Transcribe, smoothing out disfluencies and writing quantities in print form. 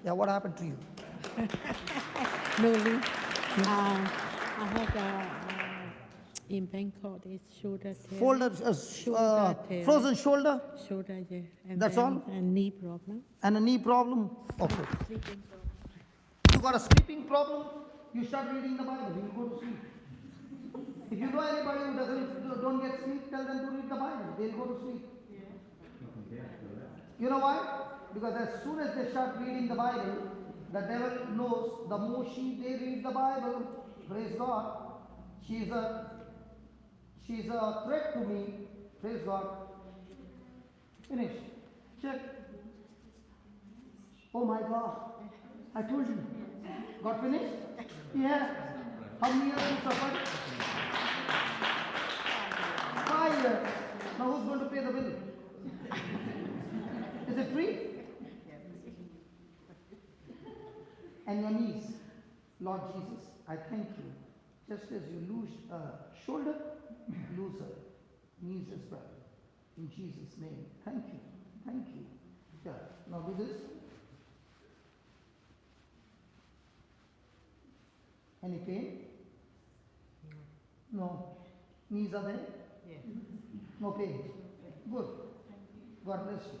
Yeah, what happened to you? No, I had in Bangkok, it's shoulder tear. Shoulder, frozen shoulder, Shoulder, yeah. And that's then all? a knee problem. And a knee problem? Okay. Sleeping problem. You got a sleeping problem? You start reading the Bible, you will go to sleep. If you know anybody who don't get sleep, tell them to read the Bible. They'll go to sleep. You know why? Because as soon as they start reading the Bible, the devil knows the more they read the Bible, praise God, she's a threat to me, praise God. Finish. Check. Oh my God. I told you. Got finished? Yeah. How many years you suffered? 5 years. Now who's going to pay the bill? Is it free? And your knees. Lord Jesus, I thank you. Just as you lose a shoulder, lose a knees as well. In Jesus' name. Thank you. Thank you. Yeah. Now do this. Any pain? No. Knees are there? Yeah. No pain. Good. God bless you.